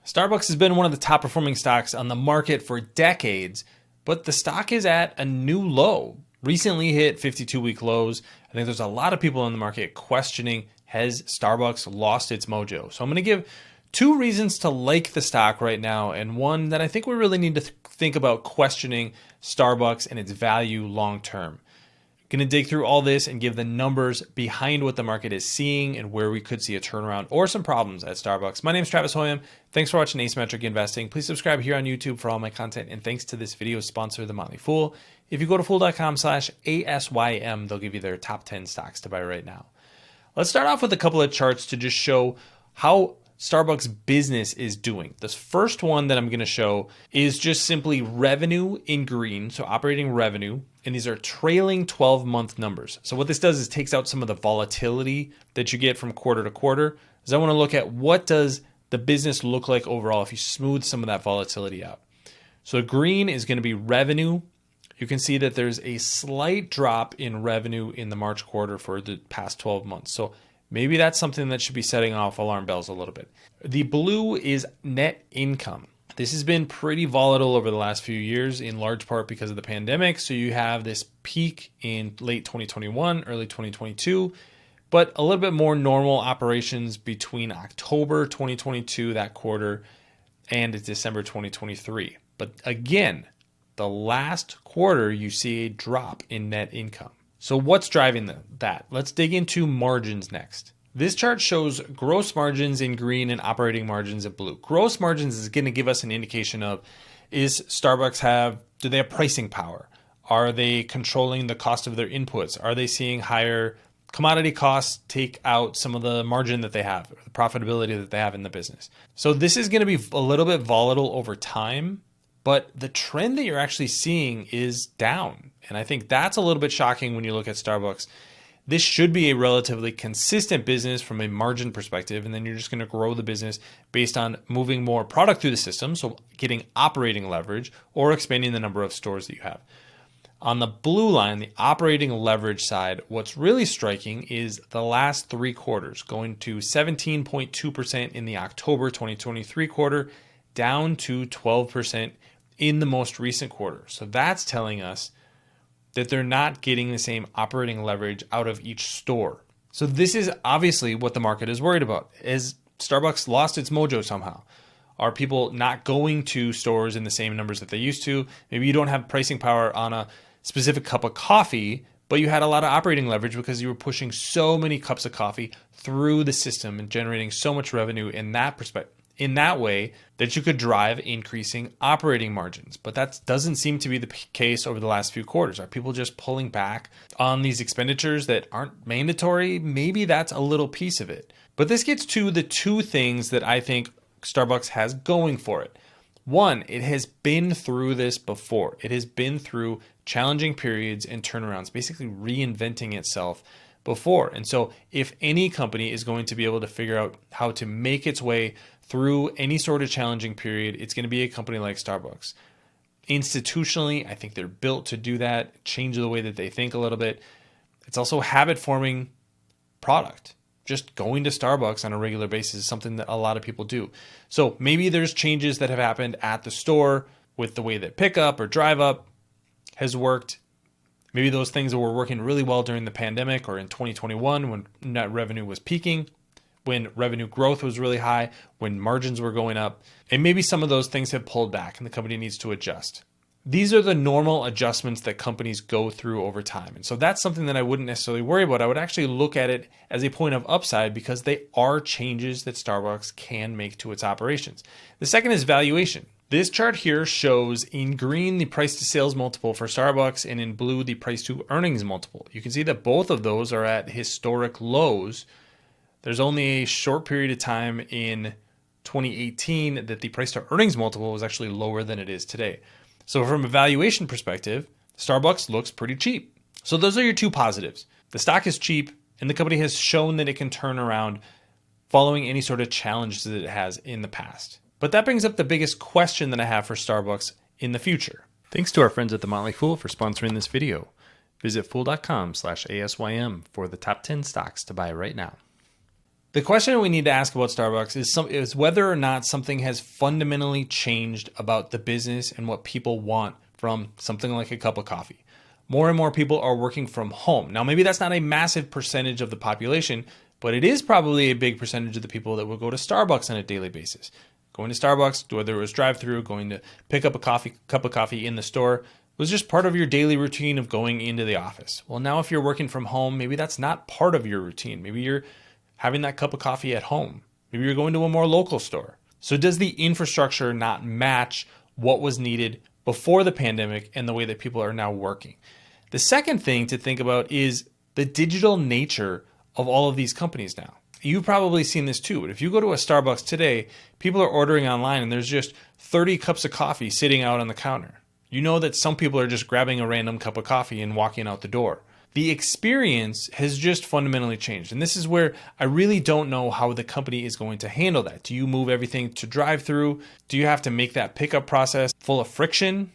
Starbucks has been one of the top performing stocks on the market for decades, but the stock is at a new low. Recently hit 52-week lows. I think there's a lot of people in the market questioning, has Starbucks lost its mojo? So I'm going to give two reasons to like the stock right now, and one that I think we really need to think about questioning Starbucks and its value long term. Going to dig through all this and give the numbers behind what the market is seeing and where we could see a turnaround or some problems at Starbucks. My name is Travis Hoium. Thanks for watching Asymmetric Investing. Please subscribe here on YouTube for all my content. And thanks to this video sponsor, The Motley Fool. If you go to fool.com/ASYM, they'll give you their top 10 stocks to buy right now. Let's start off with a couple of charts to just show how Starbucks business is doing. This first one that I'm going to show is just simply revenue in green, so operating revenue, and these are trailing 12-month numbers. So what this does is takes out some of the volatility that you get from quarter to quarter. Is I want to look at what does the business look like overall if you smooth some of that volatility out. So green is going to be revenue. You can see that there's a slight drop in revenue in the March quarter for the past 12 months. So maybe that's something that should be setting off alarm bells a little bit. The blue is net income. This has been pretty volatile over the last few years, in large part because of the pandemic. So you have this peak in late 2021, early 2022, but a little bit more normal operations between October 2022, that quarter, and December 2023. But again, the last quarter, you see a drop in net income. So what's driving that? Let's dig into margins next. This chart shows gross margins in green and operating margins in blue. Gross margins is going to give us an indication of, do they have pricing power? Are they controlling the cost of their inputs? Are they seeing higher commodity costs take out some of the margin that they have, or the profitability that they have in the business? So this is going to be a little bit volatile over time, but the trend that you're actually seeing is down. And I think that's a little bit shocking when you look at Starbucks. This should be a relatively consistent business from a margin perspective, and then you're just going to grow the business based on moving more product through the system, so getting operating leverage or expanding the number of stores that you have. On the blue line, the operating leverage side, what's really striking is the last 3 quarters, going to 17.2% in the October 2023 quarter, down to 12% in the most recent quarter. So that's telling us that they're not getting the same operating leverage out of each store. So this is obviously what the market is worried about. Is Starbucks lost its mojo somehow? Are people not going to stores in the same numbers that they used to? Maybe you don't have pricing power on a specific cup of coffee, but you had a lot of operating leverage because you were pushing so many cups of coffee through the system and generating so much revenue in that perspective, in that way, that you could drive increasing operating margins. But that doesn't seem to be the case over the last few quarters. Are people just pulling back on these expenditures that aren't mandatory? Maybe that's a little piece of it. But this gets to the two things that I think Starbucks has going for it. One, it has been through this before. It has been through challenging periods and turnarounds, basically reinventing itself before. And so if any company is going to be able to figure out how to make its way through any sort of challenging period, it's going to be a company like Starbucks. Institutionally, I think they're built to do that, change the way that they think a little bit. It's also habit-forming product. Just going to Starbucks on a regular basis is something that a lot of people do. So maybe there's changes that have happened at the store with the way that pickup or drive up has worked. Maybe those things that were working really well during the pandemic or in 2021 when net revenue was peaking, when revenue growth was really high, when margins were going up, and maybe some of those things have pulled back and the company needs to adjust. These are the normal adjustments that companies go through over time. And so that's something that I wouldn't necessarily worry about. I would actually look at it as a point of upside because they are changes that Starbucks can make to its operations. The second is valuation. This chart here shows in green the price to sales multiple for Starbucks and in blue the price to earnings multiple. You can see that both of those are at historic lows. There's only a short period of time in 2018 that the price to earnings multiple was actually lower than it is today. So from a valuation perspective, Starbucks looks pretty cheap. So those are your two positives. The stock is cheap and the company has shown that it can turn around following any sort of challenges that it has in the past. But that brings up the biggest question that I have for Starbucks in the future. Thanks to our friends at The Motley Fool for sponsoring this video. Visit fool.com/ASYM for the top 10 stocks to buy right now. The question we need to ask about Starbucks is whether or not something has fundamentally changed about the business and what people want from something like a cup of coffee. More and more people are working from home. Now, maybe that's not a massive percentage of the population, but it is probably a big percentage of the people that will go to Starbucks on a daily basis. Going to Starbucks, whether it was drive-through, going to pick up a cup of coffee in the store, was just part of your daily routine of going into the office. Well, now if you're working from home, maybe that's not part of your routine. Maybe you're having that cup of coffee at home. Maybe you're going to a more local store. So does the infrastructure not match what was needed before the pandemic and the way that people are now working? The second thing to think about is the digital nature of all of these companies now. You've probably seen this too, but if you go to a Starbucks today, people are ordering online and there's just 30 cups of coffee sitting out on the counter. You know that some people are just grabbing a random cup of coffee and walking out the door. The experience has just fundamentally changed. And this is where I really don't know how the company is going to handle that. Do you move everything to drive-through? Do you have to make that pickup process full of friction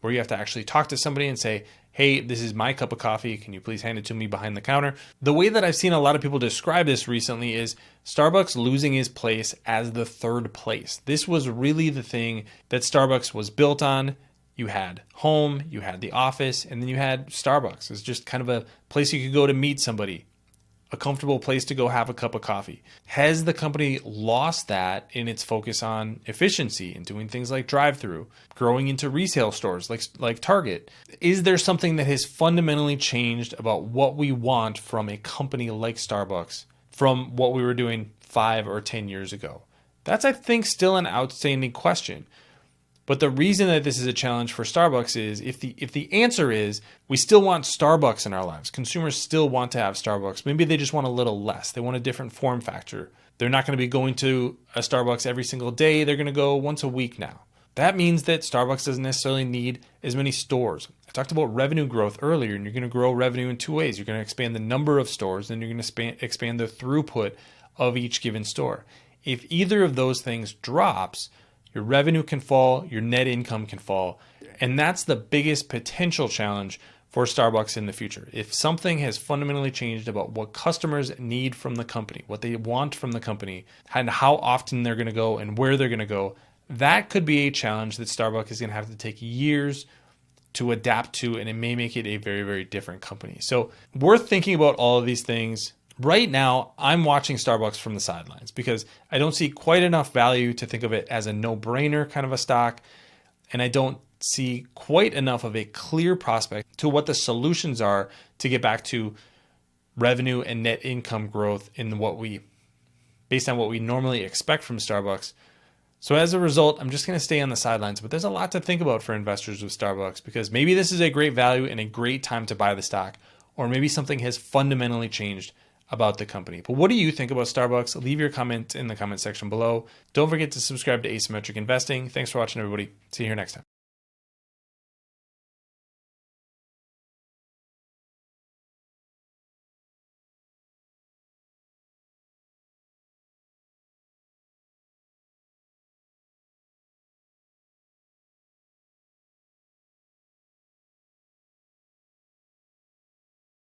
where you have to actually talk to somebody and say, hey, this is my cup of coffee. Can you please hand it to me behind the counter? The way that I've seen a lot of people describe this recently is Starbucks losing its place as the third place. This was really the thing that Starbucks was built on. You had home, you had the office, and then you had Starbucks. It's just kind of a place you could go to meet somebody, a comfortable place to go have a cup of coffee. Has the company lost that in its focus on efficiency and doing things like drive-through, growing into retail stores like Target? Is there something that has fundamentally changed about what we want from a company like Starbucks from what we were doing 5 or 10 years ago? That's, I think, still an outstanding question. But the reason that this is a challenge for Starbucks is if the answer is we still want Starbucks in our lives, consumers still want to have Starbucks, maybe they just want a little less. They want a different form factor. They're not going to be going to a Starbucks every single day. They're going to go once a week now. That means that Starbucks doesn't necessarily need as many stores. I talked about revenue growth earlier, and you're going to grow revenue in 2 ways. You're going to expand the number of stores, and you're going to expand the throughput of each given store. If either of those things drops, your revenue can fall, your net income can fall, and that's the biggest potential challenge for Starbucks in the future. If something has fundamentally changed about what customers need from the company, what they want from the company, and how often they're going to go and where they're going to go, that could be a challenge that Starbucks is going to have to take years to adapt to, and it may make it a very, very different company. So worth thinking about all of these things. Right now, I'm watching Starbucks from the sidelines because I don't see quite enough value to think of it as a no-brainer kind of a stock. And I don't see quite enough of a clear prospect to what the solutions are to get back to revenue and net income growth in based on what we normally expect from Starbucks. So as a result, I'm just going to stay on the sidelines. But there's a lot to think about for investors with Starbucks because maybe this is a great value and a great time to buy the stock, or maybe something has fundamentally changed about the company. But what do you think about Starbucks? Leave your comment in the comment section below. Don't forget to subscribe to Asymmetric Investing. Thanks for watching, everybody. See you here next time.